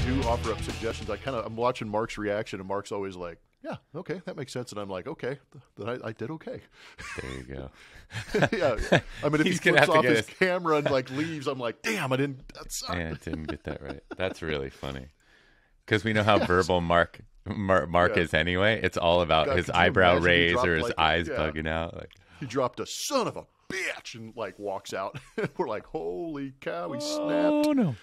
do offer up suggestions, I'm watching Mark's reaction, and Mark's always like, yeah, okay, that makes sense. And I'm like, okay, then I did okay. There you go. Yeah. I mean, if he He's gonna flips have to off get his camera and like leaves, I'm like, damn, I didn't. Yeah, didn't get that right. That's really funny. Because we know how verbal Mark is anyway. It's all about God, his could you eyebrow imagine he raise dropped, or his like, eyes bugging out. Like, he dropped a son of a bitch and like walks out. We're like, holy cow, he snapped. oh no.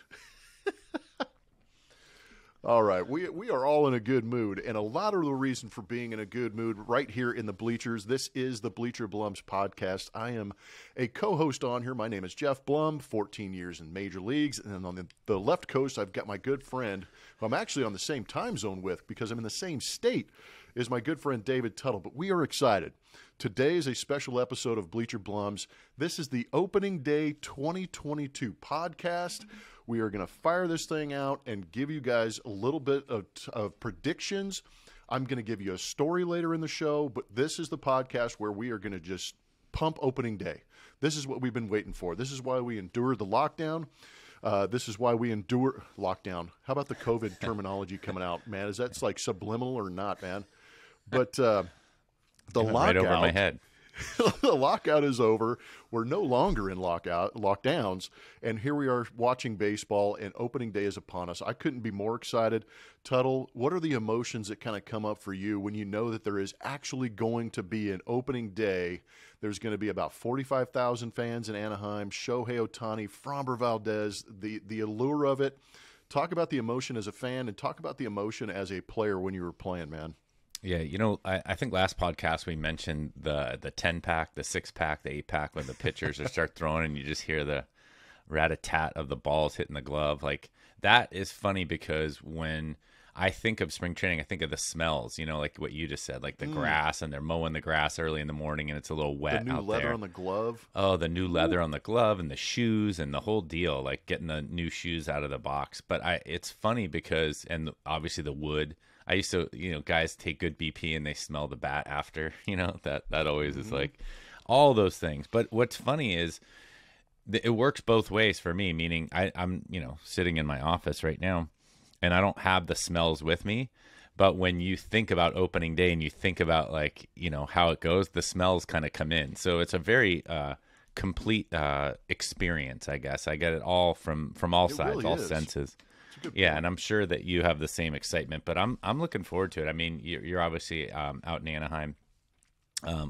All right, we are all in a good mood, and a lot of the reason for being in a good mood right here in the bleachers. This is the Bleacher Blums podcast. I am a co-host on here. My name is Geoff Blum, 14 years in major leagues, and on the left coast, I've got my good friend, who I'm actually on the same time zone with because I'm in the same state, is my good friend David Tuttle. But we are excited. Today is a special episode of Bleacher Blums. This is the opening day 2022 podcast. We are going to fire this thing out and give you guys a little bit of predictions. I'm going to give you a story later in the show, but this is the podcast where we are going to just pump opening day. This is what we've been waiting for. This is why we endured the lockdown. This is why we endure lockdown. How about the COVID terminology coming out, man? Is that like subliminal or not, man? But the lockout right over my head. The lockout is over. We're no longer in lockdowns, and here we are watching baseball, and opening day is upon us. I couldn't be more excited. Tuttle, what are the emotions that kind of come up for you when you know that there is actually going to be an opening day? There's going to be about 45,000 fans in Anaheim, Shohei Ohtani, Framber Valdez, the allure of it. Talk about the emotion as a fan, and talk about the emotion as a player when you were playing, man. Yeah, I think last podcast we mentioned the 10-pack, the 6-pack, the 8-pack when the pitchers start throwing and you just hear the rat-a-tat of the balls hitting the glove. Like, that is funny because when I think of spring training, I think of the smells, like what you just said, like the grass, and they're mowing the grass early in the morning and it's a little wet out there. The new leather on the glove. Oh, the new leather on the glove and the shoes and the whole deal, like getting the new shoes out of the box. But it's funny because, and obviously the wood, I used to, guys take good BP and they smell the bat after, that always is like all those things. But what's funny is it works both ways for me, meaning I'm, sitting in my office right now and I don't have the smells with me. But when you think about opening day and you think about like, how it goes, the smells kind of come in. So it's a very complete experience, I guess. I get it all from all sides, really all senses. Yeah, and I'm sure that you have the same excitement, but I'm looking forward to it. I mean, you're obviously out in Anaheim,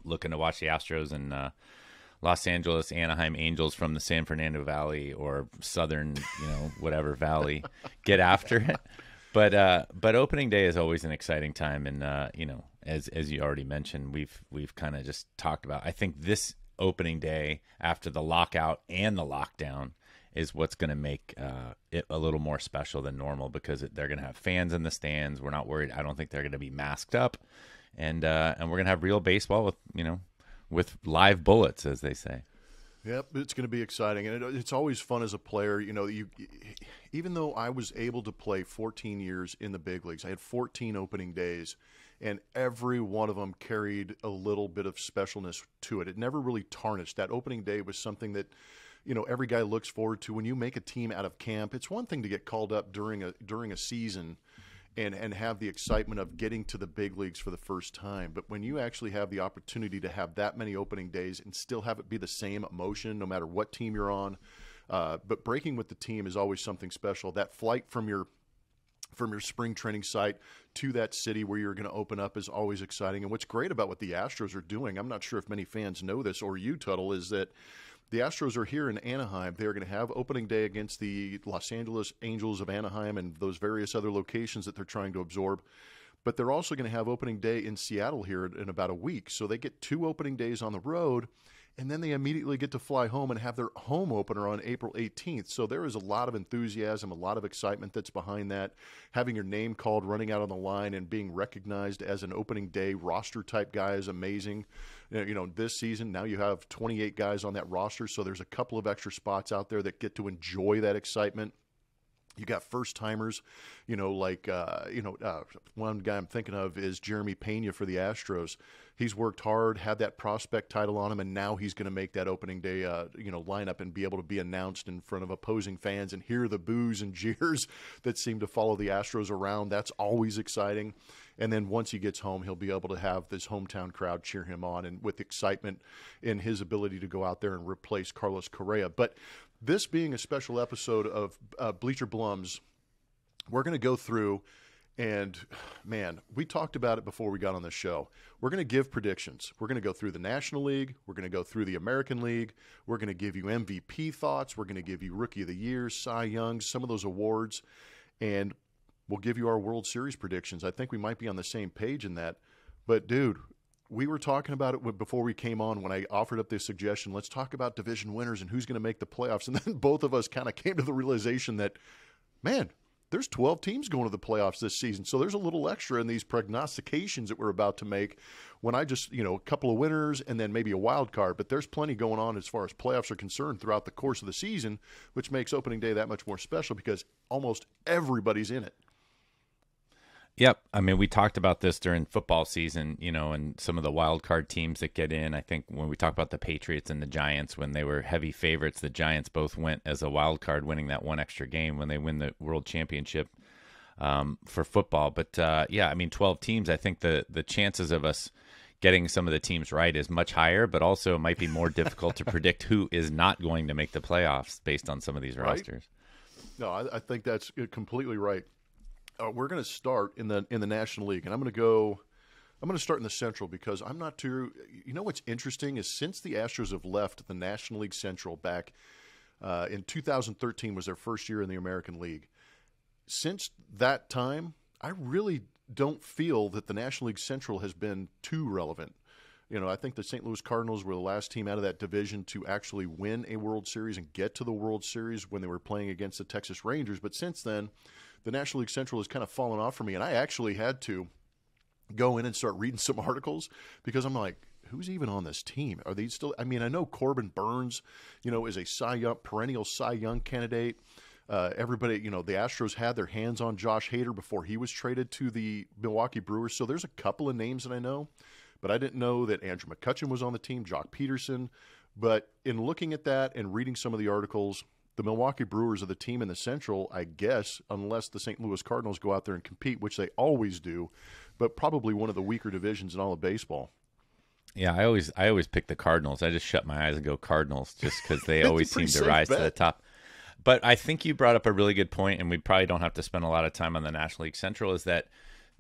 looking to watch the Astros and Los Angeles Anaheim Angels from the San Fernando Valley or Southern, whatever valley, get after it. But opening day is always an exciting time, and as you already mentioned, we've kind of just talked about. I think this opening day after the lockout and the lockdown is what's going to make it a little more special than normal because they're going to have fans in the stands. We're not worried. I don't think they're going to be masked up, and we're going to have real baseball with live bullets, as they say. Yep, it's going to be exciting, and it's always fun as a player. Even though I was able to play 14 years in the big leagues, I had 14 opening days, and every one of them carried a little bit of specialness to it. It never really tarnished. That opening day was something that every guy looks forward to. When you make a team out of camp, it's one thing to get called up during a season and have the excitement of getting to the big leagues for the first time. But when you actually have the opportunity to have that many opening days and still have it be the same emotion no matter what team you're on, but breaking with the team is always something special. That flight from your spring training site to that city where you're going to open up is always exciting. And what's great about what the Astros are doing, I'm not sure if many fans know this, or you, Tuttle, is that the Astros are here in Anaheim. They're going to have opening day against the Los Angeles Angels of Anaheim and those various other locations that they're trying to absorb. But they're also going to have opening day in Seattle here in about a week. So they get 2 opening days on the road, and then they immediately get to fly home and have their home opener on April 18th. So there is a lot of enthusiasm, a lot of excitement that's behind that. Having your name called, running out on the line, and being recognized as an opening day roster-type guy is amazing. This season, now you have 28 guys on that roster, so there's a couple of extra spots out there that get to enjoy that excitement. You got first-timers, one guy I'm thinking of is Jeremy Pena for the Astros. He's worked hard, had that prospect title on him, and now he's going to make that opening day lineup and be able to be announced in front of opposing fans and hear the boos and jeers that seem to follow the Astros around. That's always exciting. And then once he gets home, he'll be able to have this hometown crowd cheer him on, and with excitement in his ability to go out there and replace Carlos Correa. But this being a special episode of Bleacher Blums, we're going to go through, and man, we talked about it before we got on the show. We're going to give predictions. We're going to go through the National League. We're going to go through the American League. We're going to give you MVP thoughts. We're going to give you Rookie of the Year, Cy Young, some of those awards, and we'll give you our World Series predictions. I think we might be on the same page in that. But, dude, we were talking about it before we came on when I offered up this suggestion. Let's talk about division winners and who's going to make the playoffs. And then both of us kind of came to the realization that, man, there's 12 teams going to the playoffs this season. So there's a little extra in these prognostications that we're about to make when I just, a couple of winners and then maybe a wild card. But there's plenty going on as far as playoffs are concerned throughout the course of the season, which makes opening day that much more special because almost everybody's in it. Yep. I mean, we talked about this during football season, and some of the wild card teams that get in. I think when we talk about the Patriots and the Giants, when they were heavy favorites, the Giants both went as a wild card, winning that one extra game when they win the world championship for football. But 12 teams, I think the chances of us getting some of the teams right is much higher, but also it might be more difficult to predict who is not going to make the playoffs based on some of these rosters. No, I think that's completely right. We're going to start in the National League, and I'm going to start in the Central because I'm not too. What's interesting is since the Astros have left the National League Central back in 2013 was their first year in the American League. Since that time, I really don't feel that the National League Central has been too relevant. I think the St. Louis Cardinals were the last team out of that division to actually win a World Series and get to the World Series when they were playing against the Texas Rangers. But since then, the National League Central has kind of fallen off for me, and I actually had to go in and start reading some articles because I'm like, who's even on this team? Are they still – I mean, I know Corbin Burns, is a perennial Cy Young candidate. Everybody, the Astros had their hands on Josh Hader before he was traded to the Milwaukee Brewers. So there's a couple of names that I know, but I didn't know that Andrew McCutchen was on the team, Jock Peterson. But in looking at that and reading some of the articles – the Milwaukee Brewers are the team in the Central, I guess, unless the St. Louis Cardinals go out there and compete, which they always do, but probably one of the weaker divisions in all of baseball. Yeah, I always pick the Cardinals. I just shut my eyes and go Cardinals just because they always seem to rise to the top. But I think you brought up a really good point, and we probably don't have to spend a lot of time on the National League Central, is that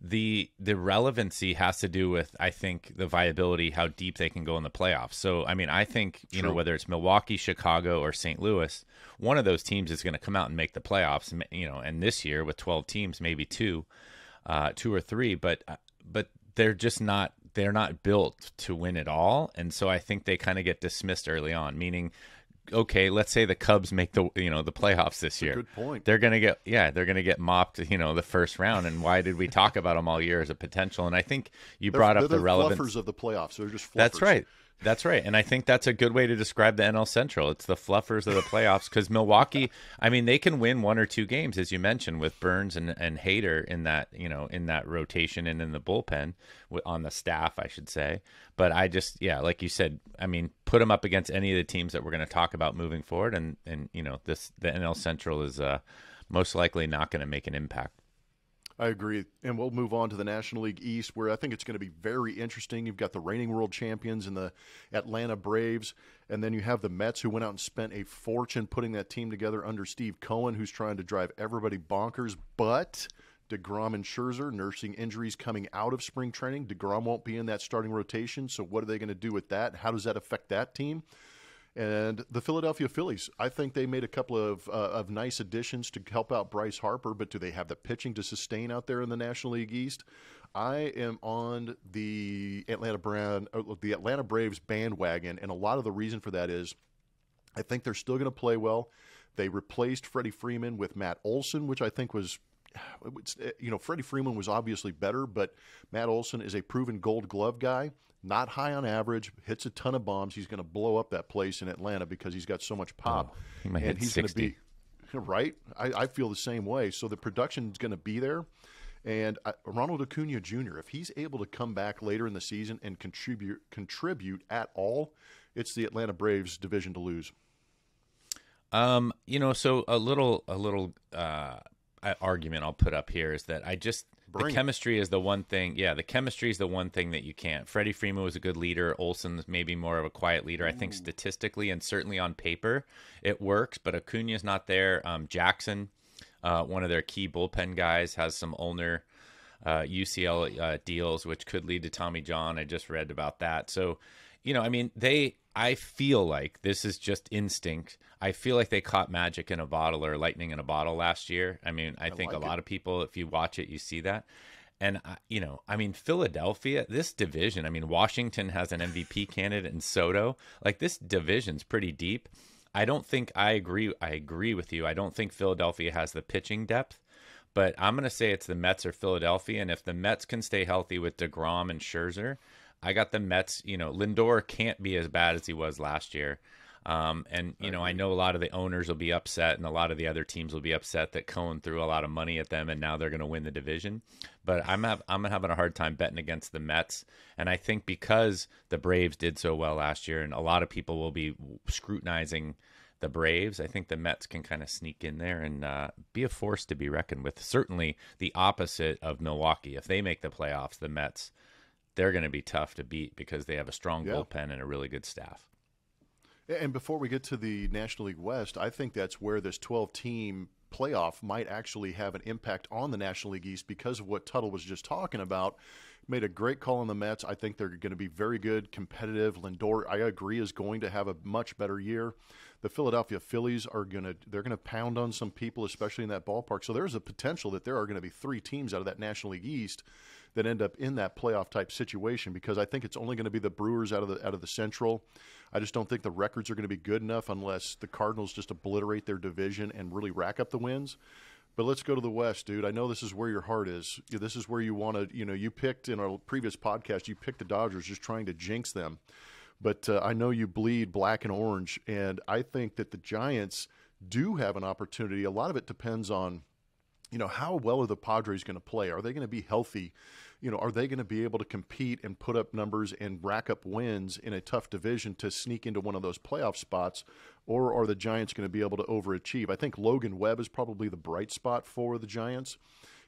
the relevancy has to do with, I think, the viability, how deep they can go in the playoffs. So, I mean, I think, whether it's Milwaukee, Chicago, or St. Louis, one of those teams is going to come out and make the playoffs, and this year with 12 teams, maybe two or three, but they're just not, they're not built to win it all. And so I think they kind of get dismissed early on, meaning, okay, let's say the Cubs make the playoffs this year. Good point. They're gonna get mopped, the first round. And why did we talk about them all year as a potential? And I think you brought up the relevance. Fluffers of the playoffs. They're just fluffers. That's right. That's right. And I think that's a good way to describe the NL Central. It's the fluffers of the playoffs because Milwaukee, I mean, they can win one or two games, as you mentioned, with Burns and Hader in that rotation and in the bullpen on the staff, I should say. But I just, like you said, I mean, put them up against any of the teams that we're going to talk about moving forward. And the NL Central is most likely not going to make an impact. I agree. And we'll move on to the National League East, where I think it's going to be very interesting. You've got the reigning world champions in the Atlanta Braves, and then you have the Mets, who went out and spent a fortune putting that team together under Steve Cohen, who's trying to drive everybody bonkers. But DeGrom and Scherzer nursing injuries coming out of spring training. DeGrom won't be in that starting rotation, so what are they going to do with that? How does that affect that team? And the Philadelphia Phillies, I think they made a couple of nice additions to help out Bryce Harper, but do they have the pitching to sustain out there in the National League East? I am on the Atlanta Braves bandwagon, and a lot of the reason for that is I think they're still going to play well. They replaced Freddie Freeman with Matt Olson, which I think was Freddie Freeman was obviously better, but Matt Olson is a proven Gold Glove guy. Not high on average, hits a ton of bombs. He's going to blow up that place in Atlanta because he's got so much pop. He might hit 60. Going to be right. I feel the same way. So the production is going to be there, And Ronald Acuna Jr., if he's able to come back later in the season and contribute at all, it's the Atlanta Braves division to lose. So a little argument I'll put up here is that the chemistry is the one thing. Yeah, the chemistry is the one thing that you can't. Freddie Freeman was a good leader. Olsen's maybe more of a quiet leader. I think statistically and certainly on paper it works, but Acuna's not there. Jackson, one of their key bullpen guys, has some ulnar UCL deals, which could lead to Tommy John. I just read about that. So, I feel like this is just instinct. I feel like they caught magic in a bottle or lightning in a bottle last year. I think a lot of people, if you watch it, you see that. And, Philadelphia, this division, Washington has an MVP candidate in Soto. Like, this division's pretty deep. I agree with you. I don't think Philadelphia has the pitching depth. But I'm going to say it's the Mets or Philadelphia. And if the Mets can stay healthy with DeGrom and Scherzer, I got the Mets. Lindor can't be as bad as he was last year. I know a lot of the owners will be upset and a lot of the other teams will be upset that Cohen threw a lot of money at them and now they're going to win the division. But I'm having a hard time betting against the Mets. And I think because the Braves did so well last year and a lot of people will be scrutinizing the Braves, I think the Mets can kind of sneak in there and be a force to be reckoned with. Certainly the opposite of Milwaukee. If they make the playoffs, the Mets, they're going to be tough to beat because they have a strong bullpen and a really good staff. And before we get to the National League West, I think that's where this 12-team playoff might actually have an impact on the National League East because of what Tuttle was just talking about. Made a great call on the Mets. I think they're going to be very good, competitive. Lindor, I agree, is going to have a much better year. The Philadelphia Phillies they're going to pound on some people, especially in that ballpark. So there's a potential that there are going to be 3 teams out of that National League East that end up in that playoff type situation because I think it's only going to be the Brewers out of the Central. I just don't think the records are going to be good enough unless the Cardinals just obliterate their division and really rack up the wins. But let's go to the West, dude. I know this is where your heart is. This is where you want to, you picked in our previous podcast, you picked the Dodgers just trying to jinx them. But I know you bleed black and orange, and I think that the Giants do have an opportunity. A lot of it depends on, how well are the Padres going to play? Are they going to be healthy? Are they going to be able to compete and put up numbers and rack up wins in a tough division to sneak into one of those playoff spots? Or are the Giants going to be able to overachieve? I think Logan Webb is probably the bright spot for the Giants.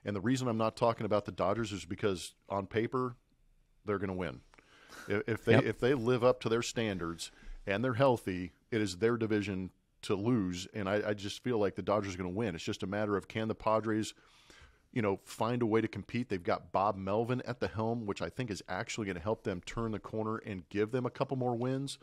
And the reason I'm not talking about the Dodgers is because on paper, they're going to win. If they live up to their standards and they're healthy, it is their division to lose. And I just feel like the Dodgers are going to win. It's just a matter of can the Padres find a way to compete. They've got Bob Melvin at the helm, which I think is actually going to help them turn the corner and give them a couple more wins.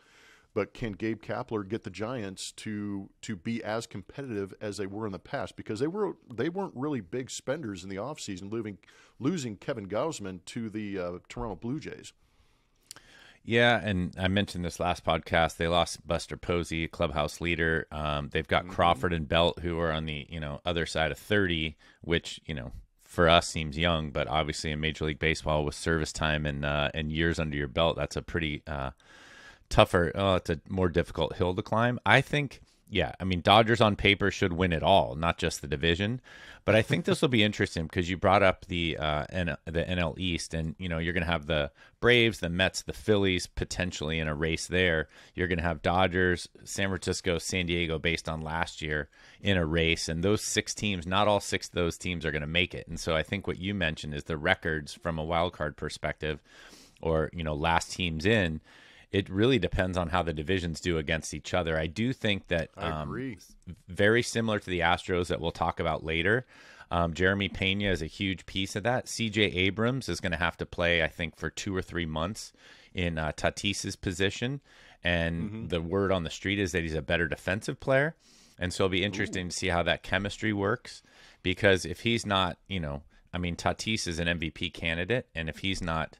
But can Gabe Kapler get the Giants to be as competitive as they were in the past? Because they weren't really big spenders in the offseason, losing Kevin Gausman to the Toronto Blue Jays. Yeah, and I mentioned this last podcast. They lost Buster Posey, clubhouse leader. They've got Crawford and Belt, who are on the other side of 30, which for us seems young, but obviously in Major League Baseball with service time and years under your belt, that's a pretty tougher. It's a more difficult hill to climb. I think. Yeah, Dodgers on paper should win it all, not just the division. But I think this will be interesting because you brought up the NL East, and you're going to have the Braves, the Mets, the Phillies potentially in a race there. You're going to have Dodgers, San Francisco, San Diego, based on last year, in a race. And those 6 teams, not all 6 of those teams are going to make it. And so I think what you mentioned is the records from a wild card perspective, or last teams in. It really depends on how the divisions do against each other. I do think that I agree. Very similar to the Astros that we'll talk about later. Jeremy Pena is a huge piece of that. C.J. Abrams is going to have to play, I think, for 2 or 3 months in Tatis's position. And the word on the street is that he's a better defensive player. And so it'll be interesting to see how that chemistry works. Because if he's not, Tatis is an MVP candidate. And if he's not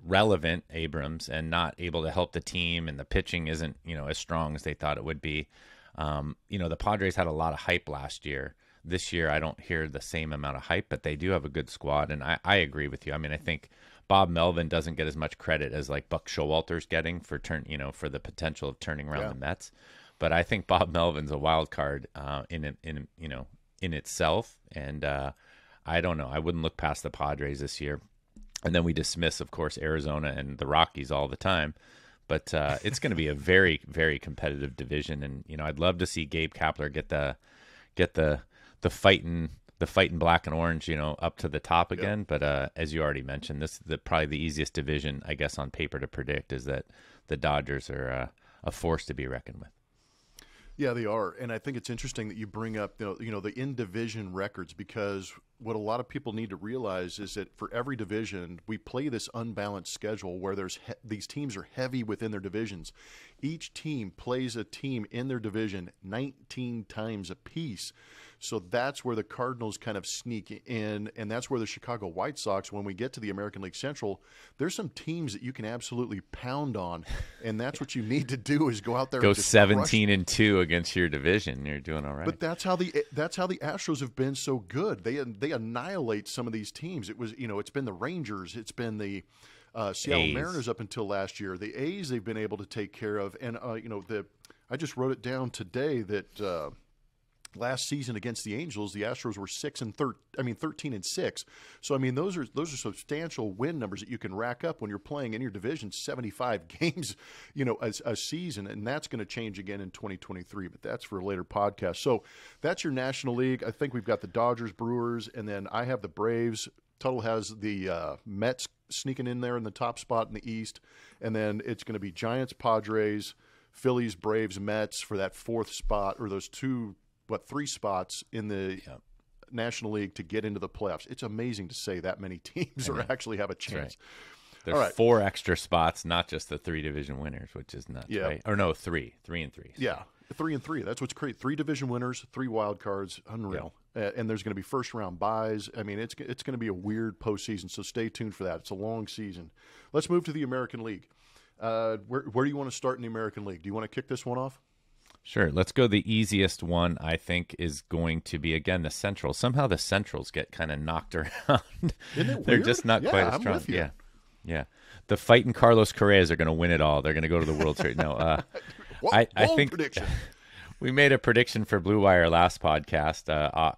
relevant, Abrams, and not able to help the team, and the pitching isn't as strong as they thought it would be. The Padres had a lot of hype last year. This year I don't hear the same amount of hype, but they do have a good squad, and I agree with you. I think Bob Melvin doesn't get as much credit as like Buck Showalter's getting for for the potential of turning around the Mets, but I think Bob Melvin's a wild card in itself, and I don't know. I wouldn't look past the Padres this year. And then we dismiss, of course, Arizona and the Rockies all the time. But it's going to be a very, very competitive division. And, I'd love to see Gabe Kapler get the fighting black and orange, up to the top again. Yep. But as you already mentioned, this is probably the easiest division, I guess, on paper to predict, is that the Dodgers are a force to be reckoned with. Yeah, they are. And I think it's interesting that you bring up, the in-division records, because what a lot of people need to realize is that for every division, we play this unbalanced schedule where these teams are heavy within their divisions. Each team plays a team in their division 19 times apiece. So that's where the Cardinals kind of sneak in, and that's where the Chicago White Sox, when we get to the American League Central, there's some teams that you can absolutely pound on, and that's what you need to do, is go out there go and just 17-2 against your division. You're doing all right. But that's how the Astros have been so good. They annihilate some of these teams. It was it's been the Rangers, it's been the Seattle A's. Mariners up until last year. The A's they've been able to take care of, and I just wrote it down today that. Last season against the Angels, the Astros were 13-6. So those are substantial win numbers that you can rack up when you're playing in your division 75 games, a season, and that's going to change again in 2023. But that's for a later podcast. So that's your National League. I think we've got the Dodgers, Brewers, and then I have the Braves. Tuttle has the Mets sneaking in there in the top spot in the East, and then it's going to be Giants, Padres, Phillies, Braves, Mets for that fourth spot, or those three spots in the National League to get into the playoffs. It's amazing to say that many teams actually have a chance. Right. There's 4 extra spots, not just the 3 division winners, which is nuts, right? Or no, 3 and 3. Yeah, 3 and 3. That's what's great. 3 division winners, 3 wild cards, unreal. Yeah. And there's going to be first round buys. It's going to be a weird postseason, so stay tuned for that. It's a long season. Let's move to the American League. Where do you want to start in the American League? Do you want to kick this one off? Sure. Let's go. The easiest one, I think, is going to be, again, the Central. Somehow the Centrals get kind of knocked around. Isn't it They're weird? just not quite as I'm strong. with you. Yeah. The fighting Carlos Correas are going to win it all. They're going to go to the World Series. No, I think prediction. We made a prediction for Blue Wire last podcast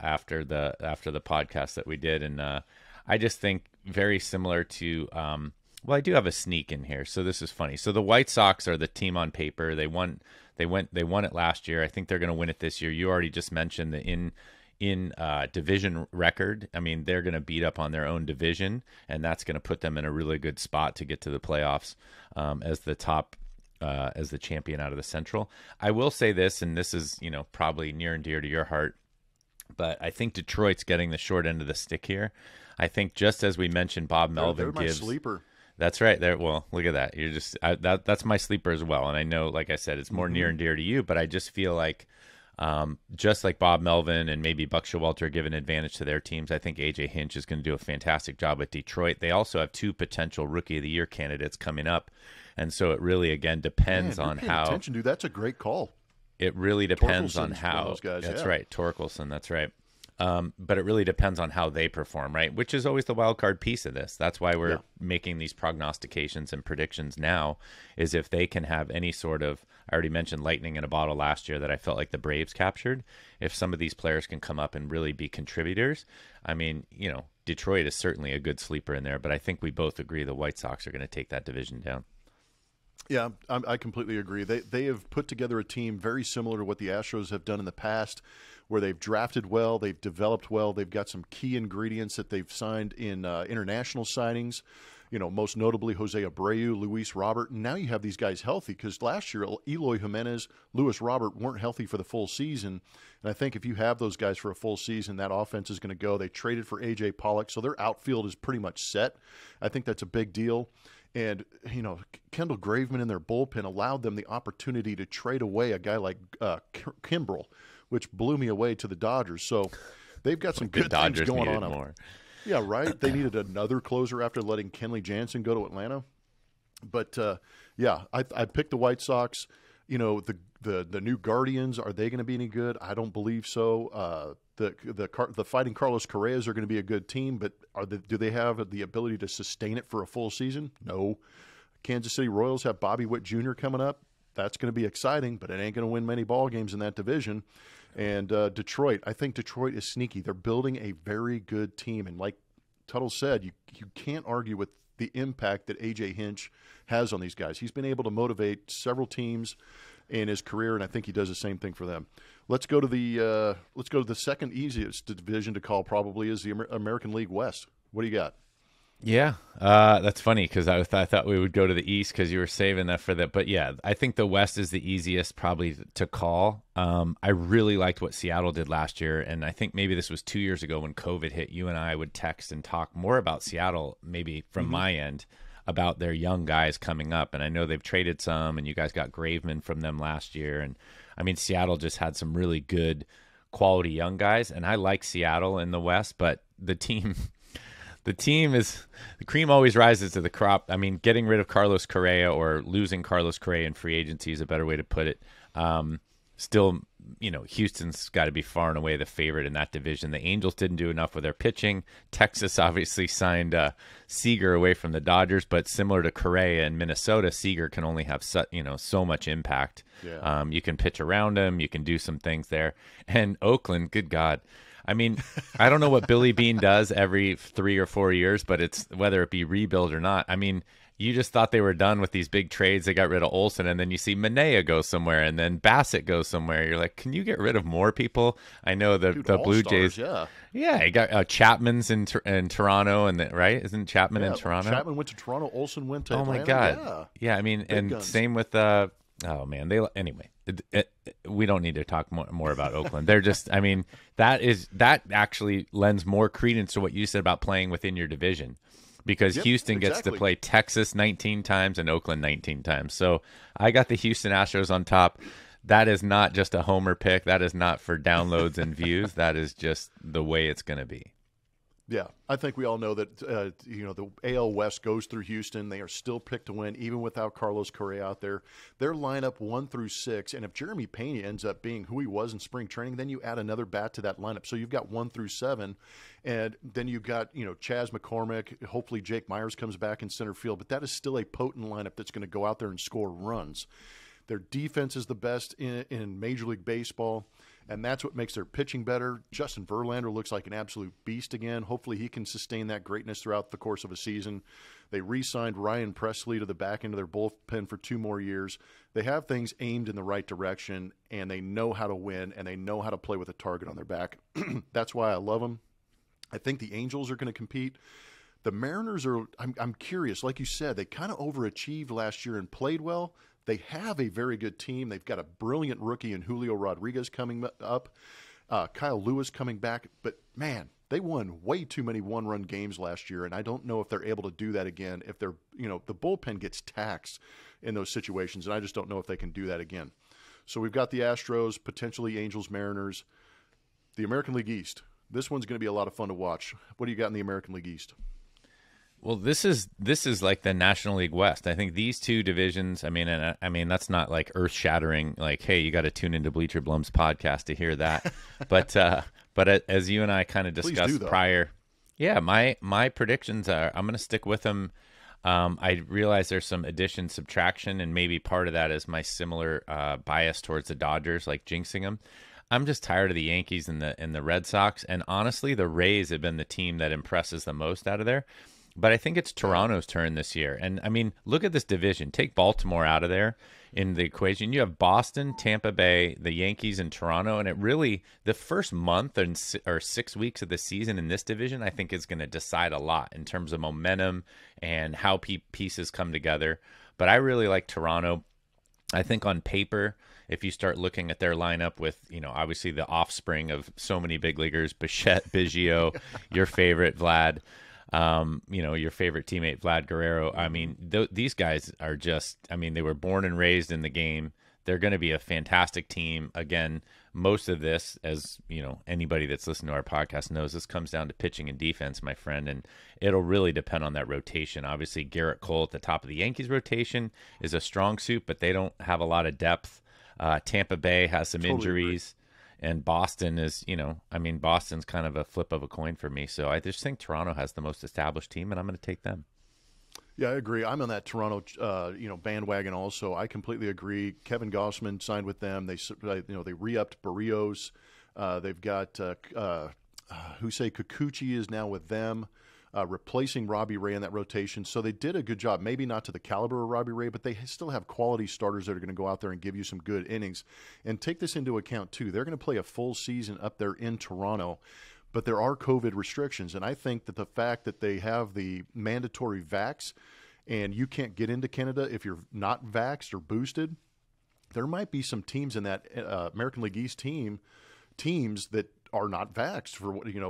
after the podcast that we did, and I just think very similar to. Well, I do have a sneak in here, so this is funny. So the White Sox are the team on paper. They won it last year. I think they're going to win it this year. You already just mentioned the in division record. They're going to beat up on their own division, and that's going to put them in a really good spot to get to the playoffs as the top. As the champion out of the Central. I will say this, and this is, probably near and dear to your heart, but I think Detroit's getting the short end of the stick here. I think, just as we mentioned, Bob Melvin they're gives. My sleeper. That's right. There. Well, look at that. You're just that's my sleeper as well. And I know, like I said, it's more near and dear to you, but I just feel like, just like Bob Melvin and maybe Buck Showalter give an advantage to their teams, I think AJ Hinch is going to do a fantastic job at Detroit. They also have 2 potential Rookie of the Year candidates coming up. And so it really, again, depends on how. Attention, dude. That's a great call. It really depends on how. Those guys, that's right, Torkelson. That's right. But it really depends on how they perform, right? Which is always the wild card piece of this. That's why we're making these prognostications and predictions now. Is if they can have any sort of. I already mentioned lightning in a bottle last year that I felt like the Braves captured. If some of these players can come up and really be contributors, Detroit is certainly a good sleeper in there. But I think we both agree the White Sox are going to take that division down. Yeah, I completely agree. They have put together a team very similar to what the Astros have done in the past, where they've drafted well, they've developed well, they've got some key ingredients that they've signed in international signings. Most notably Jose Abreu, Luis Robert. And now you have these guys healthy, because last year Eloy Jimenez, Luis Robert weren't healthy for the full season. And I think if you have those guys for a full season, that offense is going to go. They traded for A.J. Pollock, so their outfield is pretty much set. I think that's a big deal. And, Kendall Graveman in their bullpen allowed them the opportunity to trade away a guy like Kimbrel, which blew me away to the Dodgers. So they've got some good things going on. More. Yeah, right. They needed another closer after letting Kenley Jansen go to Atlanta. But, I picked the White Sox. The new Guardians, are they going to be any good? I don't believe so. The Fighting Carlos Correas are going to be a good team, but do they have the ability to sustain it for a full season? No. Kansas City Royals have Bobby Witt Jr. coming up. That's going to be exciting, but it ain't going to win many ball games in that division. And Detroit, I think Detroit is sneaky. They're building a very good team. And like Tuttle said, you can't argue with the impact that A.J. Hinch has on these guys. He's been able to motivate several teams in his career, and I think he does the same thing for them. Let's go to the second easiest division to call. Probably is the American League West. What do you got? Yeah, that's funny because I thought we would go to the East because you were saving that for that. But yeah, I think the West is the easiest probably to call. I really liked what Seattle did last year, and I think maybe this was 2 years ago when COVID hit. You and I would text and talk more about Seattle, maybe from my end, about their young guys coming up. And I know they've traded some, and you guys got Graveman from them last year. And I mean, Seattle just had some really good quality young guys, and I like Seattle in the West, but the team is the cream always rises to the crop. I mean, getting rid of Carlos Correa or losing Carlos Correa in free agency is a better way to put it. Still, Houston's got to be far and away the favorite in that division. The Angels didn't do enough with their pitching. Texas obviously signed Seager away from the Dodgers, but similar to Correa in Minnesota, Seager can only have so much impact. Yeah. You can pitch around him. You can do some things there. And Oakland, good God. I mean, I don't know what Billy Beane does every 3 or 4 years, but it's whether it be rebuild or not. I mean, you just thought they were done with these big trades. They got rid of Olsen, and then you see Manaea go somewhere, and then Bassett goes somewhere. You're like, can you get rid of more people? I know the Blue Jays. Yeah, you got Chapman's in Toronto, and right? Isn't Chapman in Toronto? Chapman went to Toronto. Olsen went to Atlanta. Oh my God. Yeah, I mean, big and guns. Same with oh man, anyway. We don't need to talk more about Oakland. They're just, I mean, that actually lends more credence to what you said about playing within your division, because Houston gets to play Texas 19 times and Oakland 19 times. So I got the Houston Astros on top. That is not just a homer pick. That is not for downloads and views. That is just the way it's going to be. Yeah, I think we all know that the AL West goes through Houston. They are still picked to win, even without Carlos Correa out there. Their lineup 1 through 6, and if Jeremy Pena ends up being who he was in spring training, then you add another bat to that lineup. So you've got 1 through 7, and then you've got Chas McCormick. Hopefully Jake Myers comes back in center field, but that is still a potent lineup that's going to go out there and score runs. Their defense is the best in Major League Baseball, and that's what makes their pitching better. Justin Verlander looks like an absolute beast again. Hopefully he can sustain that greatness throughout the course of a season. They re-signed Ryan Presley to the back end of their bullpen for 2 more years. They have things aimed in the right direction, and they know how to win, and they know how to play with a target on their back. That's why I love them. I think the Angels are going to compete. The Mariners are – I'm curious. Like you said, they kind of overachieved last year and played well. They have a very good team. They've got a brilliant rookie in Julio Rodriguez coming up, Kyle Lewis coming back. But, man, they won way too many one-run games last year, and I don't know if they're able to do that again. If they're, the bullpen gets taxed in those situations, and I just don't know if they can do that again. So we've got the Astros, potentially Angels, Mariners, the American League East. This one's going to be a lot of fun to watch. What do you got in the American League East? Well, this is like the National League West. I think these two divisions. I mean, that's not like earth shattering. Like, hey, you got to tune into Bleacher Blum's podcast to hear that. but as you and I kind of discussed prior, yeah, my predictions are I'm going to stick with them. I realize there's some addition, subtraction, and maybe part of that is my similar bias towards the Dodgers, like jinxing them. I'm just tired of the Yankees and the Red Sox, and honestly, the Rays have been the team that impresses the most out of there. But I think it's Toronto's turn this year. And, I mean, look at this division. Take Baltimore out of there in the equation. You have Boston, Tampa Bay, the Yankees, and Toronto. And it really, the first month or 6 weeks of the season in this division, I think is going to decide a lot in terms of momentum and how pieces come together. But I really like Toronto. I think on paper, if you start looking at their lineup with, obviously the offspring of so many big leaguers, Bichette, Biggio, your favorite, Vlad, your favorite teammate, Vlad Guerrero. I mean, these guys are just, they were born and raised in the game. They're going to be a fantastic team. Again, most of this, as anybody that's listened to our podcast knows, this comes down to pitching and defense, my friend, and it'll really depend on that rotation. Obviously, Garrett Cole at the top of the Yankees rotation is a strong suit, but they don't have a lot of depth. Tampa Bay has some injuries. And Boston is, Boston's kind of a flip of a coin for me. So I just think Toronto has the most established team, and I'm going to take them. Yeah, I agree. I'm on that Toronto, bandwagon. Also, I completely agree. Kevin Gossman signed with them. They re-upped Barrios. They've got Husei Kikuchi is now with them, replacing Robbie Ray in that rotation. So they did a good job. Maybe not to the caliber of Robbie Ray, but they still have quality starters that are going to go out there and give you some good innings. And take this into account too. They're going to play a full season up there in Toronto. But there are COVID restrictions, and I think that the fact that they have the mandatory vax and you can't get into Canada if you're not vaxxed or boosted, there might be some teams in that American League East teams that are not vaxxed.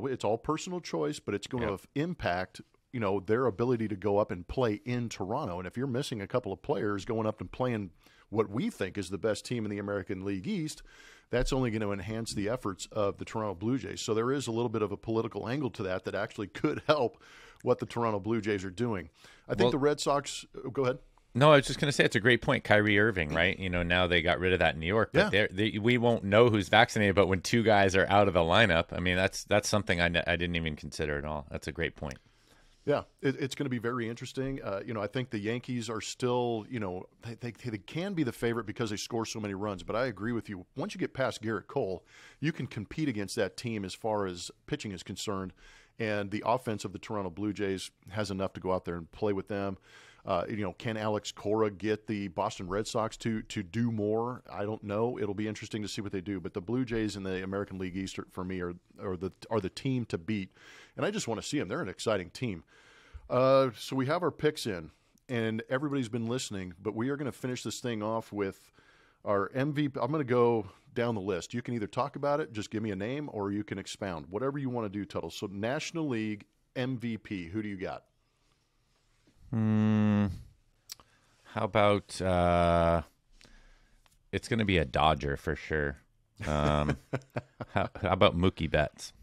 It's all personal choice, but it's going to impact their ability to go up and play in Toronto. And if you're missing a couple of players going up and playing what we think is the best team in the American League East, that's only going to enhance the efforts of the Toronto Blue Jays. So there is a little bit of a political angle to that actually could help what the Toronto Blue Jays are doing. I think the Red Sox – go ahead. No, I was just going to say it's a great point. Kyrie Irving, right? Now they got rid of that in New York. But we won't know who's vaccinated, but when two guys are out of the lineup, I mean, that's something I didn't even consider at all. That's a great point. Yeah, it's going to be very interesting. I think the Yankees are still, they can be the favorite because they score so many runs. But I agree with you. Once you get past Garrett Cole, you can compete against that team as far as pitching is concerned. And the offense of the Toronto Blue Jays has enough to go out there and play with them. Can Alex Cora get the Boston Red Sox to do more? I don't know. It'll be interesting to see what they do. But the Blue Jays in the American League East, for me, are the team to beat. And I just want to see them. They're an exciting team. So we have our picks in, and everybody's been listening. But we are going to finish this thing off with our MVP. I'm going to go down the list. You can either talk about it, just give me a name, or you can expound. Whatever you want to do, Tuttle. So National League MVP, who do you got? How about it's going to be a Dodger for sure. How about Mookie Betts?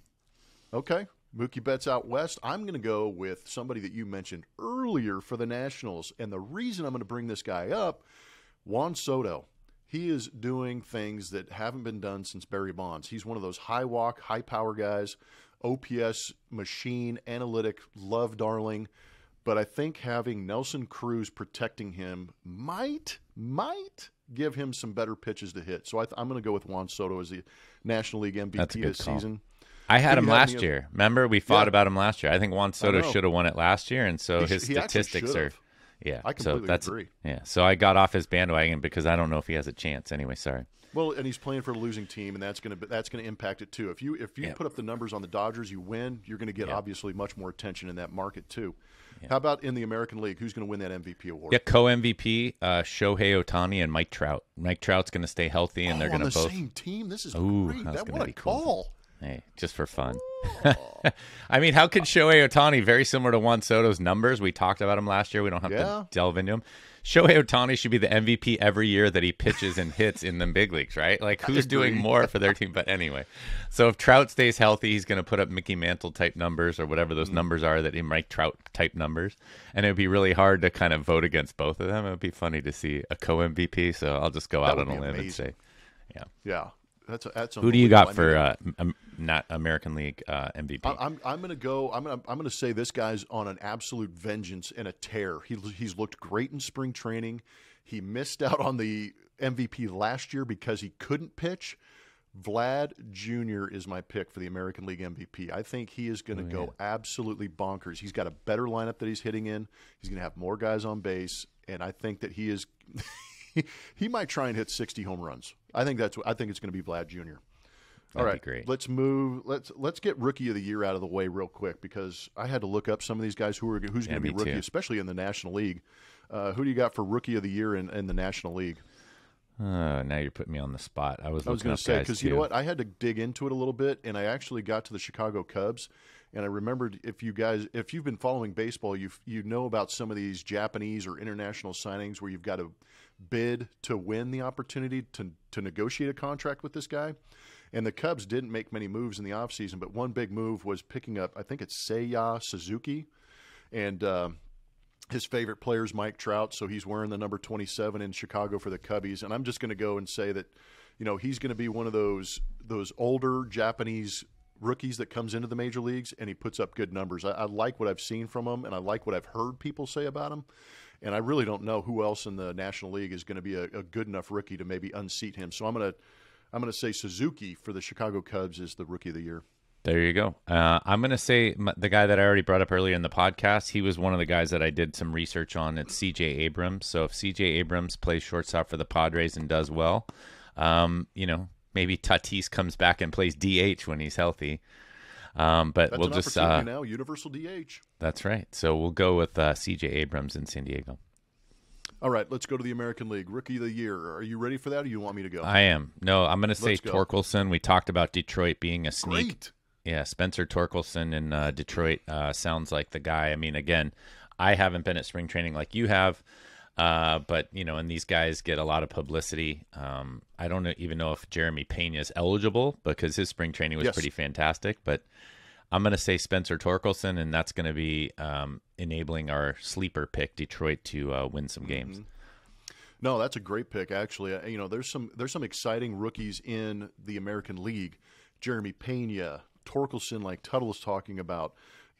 Okay. Mookie Betts out west. I'm going to go with somebody that you mentioned earlier for the Nationals. And the reason I'm going to bring this guy up, Juan Soto. He is doing things that haven't been done since Barry Bonds. He's one of those high walk, high power guys, OPS machine, analytic, love darling. But I think having Nelson Cruz protecting him might give him some better pitches to hit. So I'm going to go with Juan Soto as the National League MVP this season. I had him last year. Remember, we fought about him last year. I think Juan Soto should have won it last year, and so his statistics are. Yeah, I completely agree. Yeah, so I got off his bandwagon because I don't know if he has a chance. Anyway, sorry. Well, and he's playing for a losing team, and that's going to impact it too. If you put up the numbers on the Dodgers, you win. You're going to get obviously much more attention in that market too. Yeah. How about in the American League? Who's going to win that MVP award? Yeah, co-MVP, Shohei Ohtani and Mike Trout. Mike Trout's going to stay healthy, and they're going to both. On the same team? This is great. What a call. Cool. Hey, just for fun. I mean, how could Shohei Ohtani, very similar to Juan Soto's numbers, we talked about him last year. We don't have to delve into him. Shohei Ohtani should be the MVP every year that he pitches and hits in the big leagues, right? Like, who's doing more for their team? But anyway, so if Trout stays healthy, he's going to put up Mickey Mantle type numbers or whatever those numbers are that Mike Trout type numbers. And it would be really hard to kind of vote against both of them. It would be funny to see a co-MVP. So I'll just go out on a limb and say, yeah. That's who do you got for not American League MVP? I'm going to go. I'm going to say this guy's on an absolute vengeance and a tear. He's looked great in spring training. He missed out on the MVP last year because he couldn't pitch. Vlad Jr. is my pick for the American League MVP. I think he is going to go absolutely bonkers. He's got a better lineup that he's hitting in. He's going to have more guys on base, and I think that he is. He might try and hit 60 home runs. I think it's going to be Vlad Jr. All right, great. Let's move. Let's get Rookie of the Year out of the way real quick because I had to look up some of these guys who's going to be rookie, especially in the National League. Who do you got for Rookie of the Year in the National League? Now you're putting me on the spot. I was going to say because you know what, I had to dig into it a little bit, and I actually got to the Chicago Cubs, and I remembered if you've been following baseball, you know about some of these Japanese or international signings where you've got to bid to win the opportunity to negotiate a contract with this guy. And the Cubs didn't make many moves in the offseason, but one big move was picking up, I think it's Seiya Suzuki, and his favorite player is Mike Trout, so he's wearing the number 27 in Chicago for the Cubbies. And I'm just going to go and say that, he's going to be one of those older Japanese rookies that comes into the major leagues, and he puts up good numbers. I like what I've seen from him, and I like what I've heard people say about him. And I really don't know who else in the National League is going to be a good enough rookie to maybe unseat him. So I'm going to say Suzuki for the Chicago Cubs is the Rookie of the Year. There you go. I'm going to say the guy that I already brought up earlier in the podcast, he was one of the guys that I did some research on. It's C.J. Abrams. So if C.J. Abrams plays shortstop for the Padres and does well, maybe Tatis comes back and plays DH when he's healthy. But that's we'll an just opportunity now, universal DH. That's right. So we'll go with C.J. Abrams in San Diego. All right, let's go to the American League. Rookie of the Year. Are you ready for that, or do you want me to go? I am. No, I'm going to say Torkelson. We talked about Detroit being a sneak. Great. Yeah, Spencer Torkelson in Detroit sounds like the guy. I mean, again, I haven't been at spring training like you have, but, and these guys get a lot of publicity. I don't even know if Jeremy Pena is eligible because his spring training was pretty fantastic, but I'm going to say Spencer Torkelson, and that's going to be enabling our sleeper pick, Detroit, to win some games. No, that's a great pick, actually. There's some exciting rookies in the American League. Jeremy Pena, Torkelson, like Tuttle was talking about.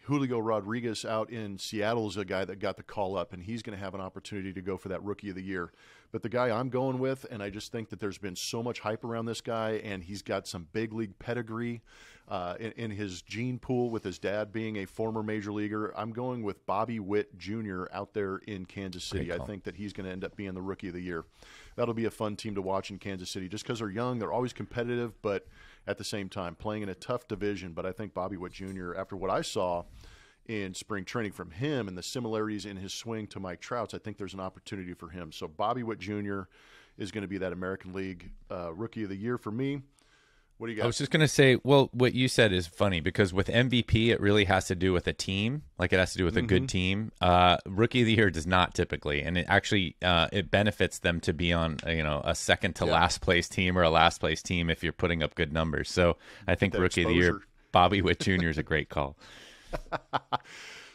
Julio Rodriguez out in Seattle is a guy that got the call up, and he's going to have an opportunity to go for that Rookie of the Year. But the guy I'm going with, and I just think that there's been so much hype around this guy, and he's got some big league pedigree in his gene pool with his dad being a former major leaguer. I'm going with Bobby Witt Jr. out there in Kansas City. I think that he's going to end up being the Rookie of the Year. That'll be a fun team to watch in Kansas City just because they're young. They're always competitive, but at the same time playing in a tough division. But I think Bobby Witt Jr., after what I saw in spring training from him and the similarities in his swing to Mike Trout's, I think there's an opportunity for him. So Bobby Witt Jr. is going to be that American League Rookie of the Year for me. What do you got? I was just going to say, well, what you said is funny because with MVP, it really has to do with a team. Like it has to do with a good team. Rookie of the Year does not typically, and it actually it benefits them to be on a second to last place team or a last place team if you're putting up good numbers. So I think Rookie of the Year, Bobby Witt Jr. is a great call.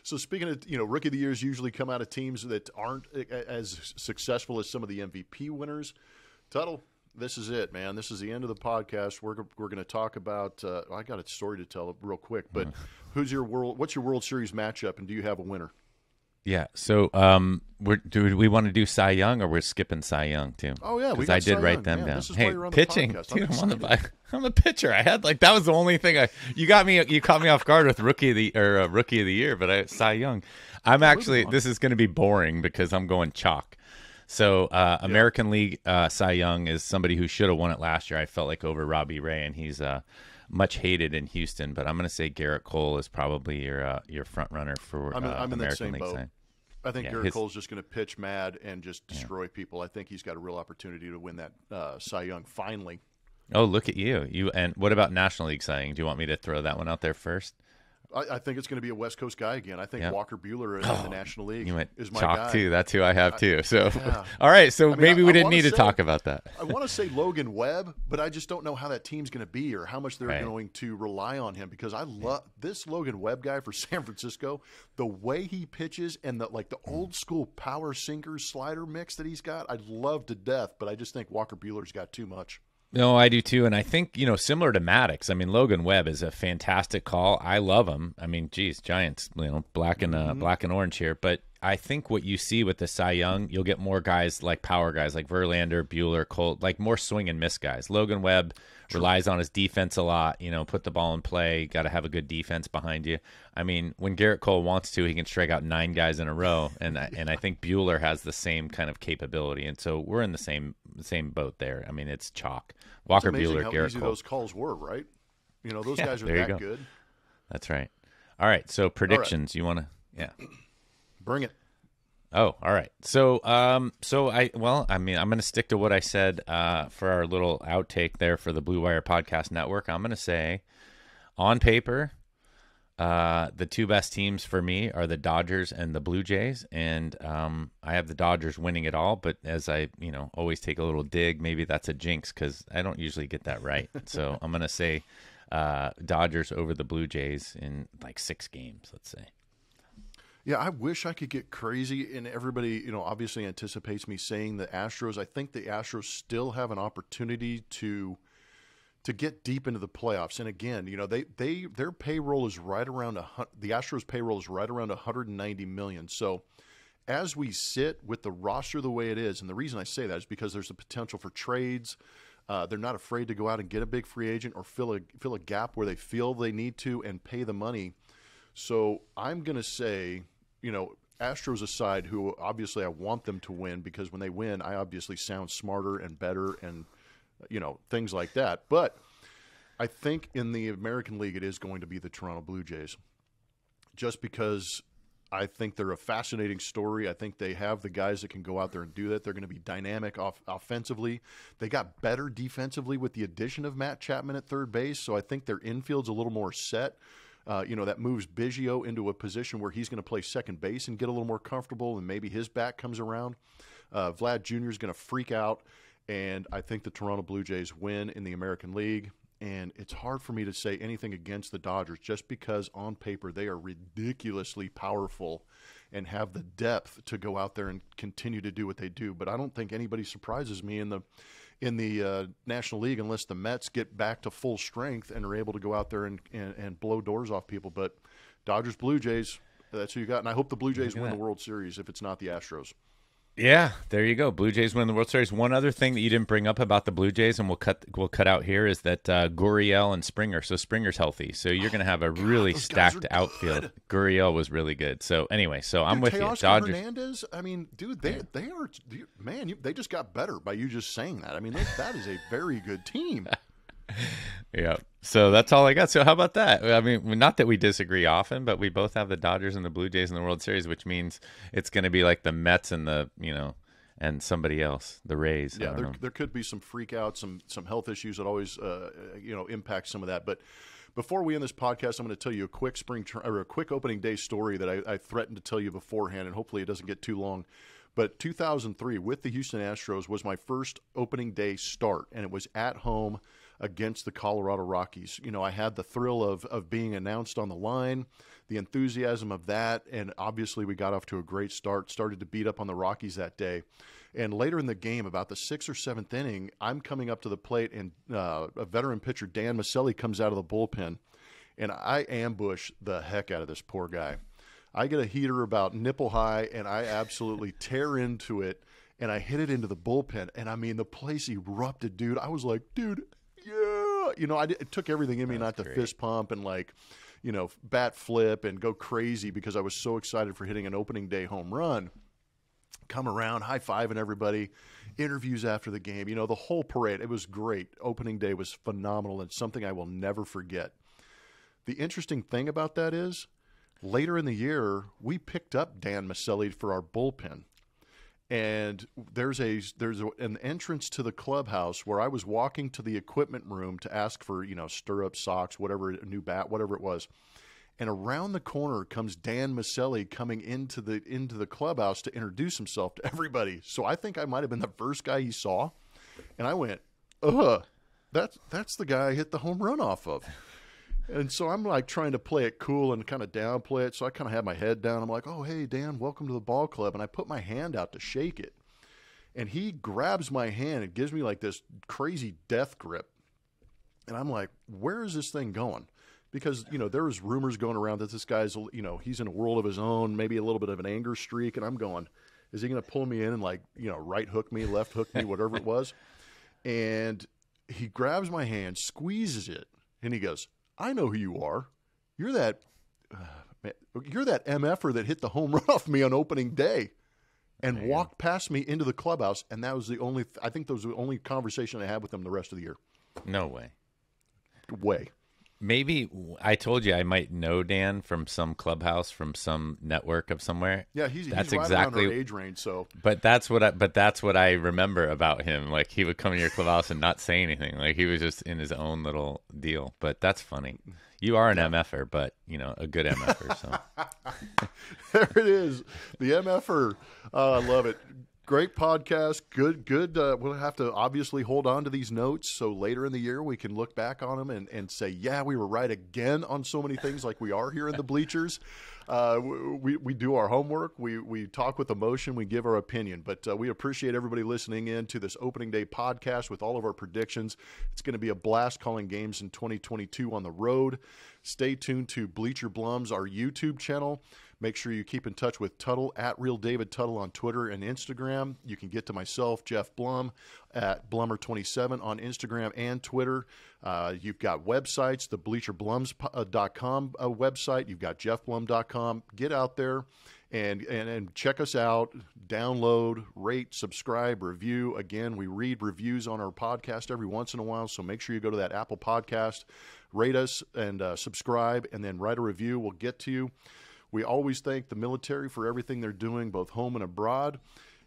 So speaking of, Rookie of the Years usually come out of teams that aren't as successful as some of the MVP winners. Tuttle, this is it, man. This is the end of the podcast. We're going to talk about. I got a story to tell real quick, but what's your World Series matchup, and do you have a winner? Yeah. So, do we want to do Cy Young, or we're skipping Cy Young too? Oh yeah, because I did write them down. Hey, pitching. Dude, I'm a pitcher. I had that was the only thing you caught me off guard with Rookie of the Year, but Cy Young. I'm actually this is going to be boring because I'm going chalk. So American League Cy Young is somebody who should have won it last year. I felt like over Robbie Ray, and he's much hated in Houston. But I'm going to say Garrett Cole is probably your front runner for I'm in American that same League boat. side. I think Garrett Cole's just going to pitch mad and just destroy people. I think he's got a real opportunity to win that Cy Young finally. Oh, look at you! And what about National League Cy Young? Do you want me to throw that one out there first? I think it's going to be a West Coast guy again. I think Walker Buehler in the National League is my chalk guy. Too. That's who I have too. So, all right. So maybe we didn't need to talk about that. I want to say Logan Webb, but I just don't know how that team's going to be or how much they're going to rely on him because I love this Logan Webb guy for San Francisco. The way he pitches and the old school power sinker slider mix that he's got, I love to death. But I just think Walker Buehler's got too much. No, I do too, and I think similar to Maddox. I mean, Logan Webb is a fantastic call. I love him. I mean, geez, Giants, black and orange here. But I think what you see with the Cy Young, you'll get more guys like power guys like Verlander, Buehler, Colt, like more swing and miss guys. Logan Webb relies on his defense a lot. Put the ball in play. Got to have a good defense behind you. I mean, when Garrett Cole wants to, he can strike out 9 guys in a row, and I think Buehler has the same kind of capability. And so we're in the same boat there. I mean, it's chalk. Walker Buehler, how Garrett easy Cole. Those calls were, right? Those guys are that good. That's right. All right. So predictions. You want to? Yeah. Bring it. Oh, all right. So, I'm going to stick to what I said for our little outtake there for the BlueWire Podcast Network. I'm going to say, on paper, the two best teams for me are the Dodgers and the Blue Jays, and I have the Dodgers winning it all. But as I, always take a little dig, maybe that's a jinx because I don't usually get that right. So I'm going to say Dodgers over the Blue Jays in like 6 games, let's say. Yeah, I wish I could get crazy, and everybody, obviously anticipates me saying the Astros. I think the Astros still have an opportunity to to get deep into the playoffs. And again, their payroll is right around the Astros payroll is right around $190 million. So as we sit with the roster the way it is, and the reason I say that is because there's a potential for trades. They're not afraid to go out and get a big free agent or fill a gap where they feel they need to and pay the money. So I'm going to say, Astros aside, who obviously I want them to win because when they win, I obviously sound smarter and better and, things like that. But I think in the American League, it is going to be the Toronto Blue Jays just because I think they're a fascinating story. I think they have the guys that can go out there and do that. They're going to be dynamic offensively. They got better defensively with the addition of Matt Chapman at third base, so I think their infield's a little more set. That moves Biggio into a position where he's going to play second base and get a little more comfortable, and maybe his back comes around. Vlad Jr. is going to freak out, and I think the Toronto Blue Jays win in the American League. And it's hard for me to say anything against the Dodgers just because on paper they are ridiculously powerful and have the depth to go out there and continue to do what they do. But I don't think anybody surprises me in the National League unless the Mets get back to full strength and are able to go out there and blow doors off people. But Dodgers, Blue Jays, that's who you got. And I hope the Blue Jays win the World Series if it's not the Astros. Yeah, there you go. Blue Jays win the World Series. One other thing that you didn't bring up about the Blue Jays, and we'll cut out here, is that Gurriel and Springer. So Springer's healthy. So you're going to have a really stacked outfield. Gurriel was really good. So anyway, I'm with you. Dodgers. Hernandez. I mean, dude, they are man. They just got better by you just saying that. I mean, that is a very good team. Yeah. So that's all I got. So how about that? I mean, not that we disagree often, but we both have the Dodgers and the Blue Jays in the World Series, which means it's going to be like the Mets and and somebody else, the Rays. Yeah, there could be some freak out, some health issues that always impact some of that. But before we end this podcast, I'm going to tell you a quick a quick opening day story that I threatened to tell you beforehand, and hopefully it doesn't get too long. But 2003 with the Houston Astros was my first opening day start, and it was at home against the Colorado Rockies. I had the thrill of being announced on the line, the enthusiasm of that, and obviously we got off to a great start, started to beat up on the Rockies that day. And later in the game, about the 6th or 7th inning, I'm coming up to the plate, and a veteran pitcher, Dan Maselli, comes out of the bullpen, and I ambush the heck out of this poor guy. I get a heater about nipple high, and I absolutely tear into it, and I hit it into the bullpen. And, I mean, the place erupted, dude. I was like, dude, yeah. It took everything in me not to fist pump and, bat flip and go crazy because I was so excited for hitting an opening day home run. Come around, high-fiving everybody, interviews after the game, the whole parade. It was great. Opening day was phenomenal and something I will never forget. The interesting thing about that is, later in the year, we picked up Dan Maselli for our bullpen. And there's an entrance to the clubhouse where I was walking to the equipment room to ask for, stirrups, socks, whatever, a new bat, whatever it was. And around the corner comes Dan Maselli coming into the clubhouse to introduce himself to everybody. So I think I might have been the first guy he saw. And I went, that's the guy I hit the home run off of. And so I'm trying to play it cool and kind of downplay it. So I kind of had my head down. I'm like, oh, hey, Dan, welcome to the ball club. And I put my hand out to shake it. And he grabs my hand and gives me this crazy death grip. And I'm like, where is this thing going? Because, there was rumors going around that this guy's, he's in a world of his own, maybe a little bit of an anger streak. And I'm going, is he going to pull me in and right hook me, left hook me, whatever it was? And he grabs my hand, squeezes it, and he goes, I know who you are. You're that MFer that hit the home run off me on opening day and walked past me into the clubhouse. And that was the only conversation I had with him the rest of the year. No way. Maybe I told you I might know Dan from some clubhouse, from some network of somewhere. Yeah, he's right exactly around our age range. So, but that's what I remember about him. Like, he would come in your clubhouse and not say anything. Like, he was just in his own little deal. But that's funny. You are an MFer, but a good MFer. So there it is, the MFer. I love it. Great podcast. Good. We'll have to obviously hold on to these notes so later in the year we can look back on them and say, yeah, we were right again on so many things like we are here in the bleachers. We do our homework. We talk with emotion. We give our opinion. But we appreciate everybody listening in to this opening day podcast with all of our predictions. It's going to be a blast calling games in 2022 on the road. Stay tuned to Bleacher Blum's, our YouTube channel. Make sure you keep in touch with Tuttle at Real David Tuttle on Twitter and Instagram. You can get to myself, Geoff Blum, at Blummer27 on Instagram and Twitter. You've got websites, the BleacherBlums.com website. You've got JeoffBlum.com. Get out there and check us out. Download, rate, subscribe, review. Again, we read reviews on our podcast every once in a while, so make sure you go to that Apple podcast, rate us, and subscribe, and then write a review. We'll get to you. We always thank the military for everything they're doing, both home and abroad,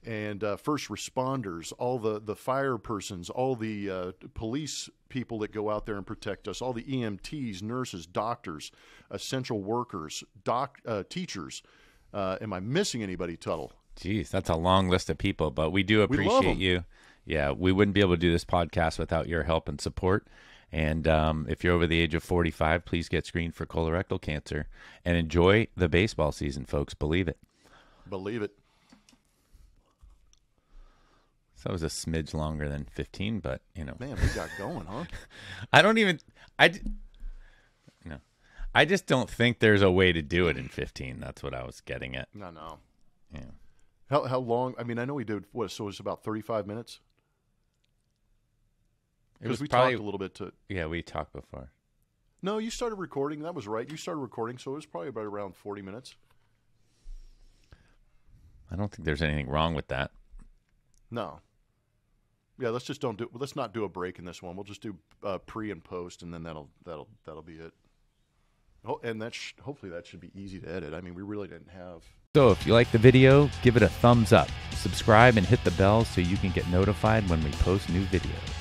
and first responders, all the fire persons, all the police people that go out there and protect us, all the EMTs, nurses, doctors, essential workers, teachers. Am I missing anybody, Tuttle? Geez, that's a long list of people, but we do appreciate you. Yeah, we wouldn't be able to do this podcast without your help and support. And if you're over the age of 45, please get screened for colorectal cancer and enjoy the baseball season, folks. Believe it. Believe it. So it was a smidge longer than 15, but, you know. Man, we got going, huh? I just don't think there's a way to do it in 15. That's what I was getting at. No. Yeah. How long? I mean, I know we did, so it was about 35 minutes? Because we talked a little bit to... Yeah, we talked before. No, you started recording. That was right. You started recording, so it was probably about around 40 minutes. I don't think there's anything wrong with that. No. Yeah, let's not do a break in this one. We'll just do pre and post, and then that'll be it. Oh, and hopefully that should be easy to edit. I mean, we really didn't have... So if you like the video, give it a thumbs up. Subscribe and hit the bell so you can get notified when we post new videos.